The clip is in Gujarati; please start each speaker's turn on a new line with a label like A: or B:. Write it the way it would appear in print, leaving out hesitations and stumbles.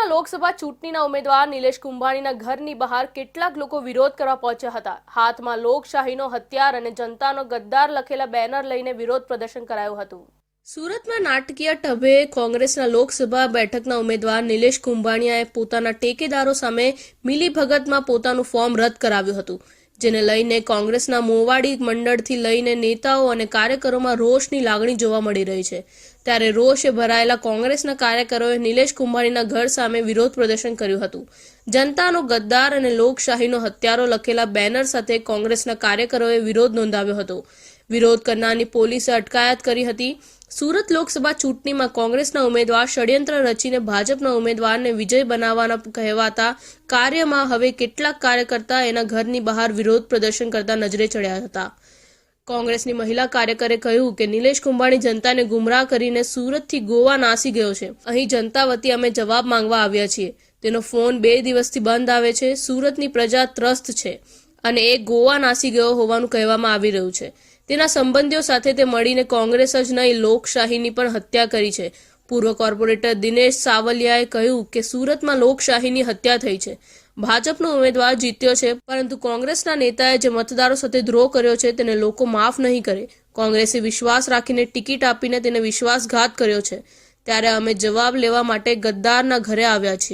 A: સુરતમાં લોકસભા ચૂંટણીના ઉમેદવાર નિલેશ કુંભાણીના ઘરની બહાર કેટલાક લોકો વિરોધ કરવા પહોંચ્યા હતા। હાથમાં લોકશાહીનો હથિયાર અને જનતાનો ગદ્દાર લખેલા બેનર લઈને વિરોધ પ્રદર્શન કરાયું હતું। સુરતમાં નાટકીય ઢબે કોંગ્રેસના લોકસભા બેઠકના ઉમેદવાર નિલેશ કુંભાણીયાએ પોતાના ટેકેદારો સામે મિલીભગતમાં પોતાનું ફોર્મ રદ કરાવ્યું હતું, જેને લઈને કોંગ્રેસના મોવાડી મંડળથી લઈને નેતાઓ અને કાર્યકરોમાં રોષની લાગણી જોવા મળી રહી છે। ત્યારે રોષે ભરાયેલા કોંગ્રેસના કાર્યકરોએ નિલેશ કુંભાણીના ઘર સામે વિરોધ પ્રદર્શન કર્યું હતું। જનતાનો ગદ્દાર અને લોકશાહીનો હથિયારો લખેલા બેનર સાથે કોંગ્રેસના કાર્યકરોએ વિરોધ નોંધાવ્યો હતો। વિરોધ કરનારની પોલીસે અટકાયત કરી હતી। સુરત લોકસભા ચૂંટણીમાં કોંગ્રેસના ઉમેદવાર ષડયંત્ર રચીને ભાજપના ઉમેદવારને વિજય બનાવવાના કહેવાતા કાર્યમાં હવે કેટલાક કાર્યકર્તા એના ઘરની બહાર વિરોધ પ્રદર્શન કરતા નજરે ચડ્યા હતા। કોંગ્રેસની મહિલા કાર્યકરે કહ્યું કે નિલેશ કુંભાણી જનતાને ગુમરાહ કરીને સુરતથી ગોવા નાસી ગયો છે। અહીં જનતા વતી અમે જવાબ માંગવા આવ્યા છીએ। તેનો ફોન 2 દિવસથી બંધ આવે છે। સુરતની પ્રજા ત્રસ્ત છે અને એ ગોવા નાસી ગયો હોવાનું કહેવામાં આવી રહ્યું છે। તેના સંબંધીઓ સાથે તે મળીને કોંગ્રેસ જ નહીં લોકશાહીની પણ હત્યા કરી છે। પૂર્વ કોર્પોરેટર દિનેશ સાવલિયાએ કહ્યું કે સુરતમાં લોકશાહીની હત્યા થઈ છે। ભાજપનો ઉમેદવાર જીત્યો છે, પરંતુ કોંગ્રેસના નેતાએ જે મતદારો સાથે દ્રોહ કર્યો છે તેને લોકો માફ નહીં કરે। કોંગ્રેસે વિશ્વાસ રાખીને ટિકિટ આપીને તેને વિશ્વાસઘાત કર્યો છે, ત્યારે અમે જવાબ લેવા માટે ગદ્દારના ઘરે આવ્યા છીએ।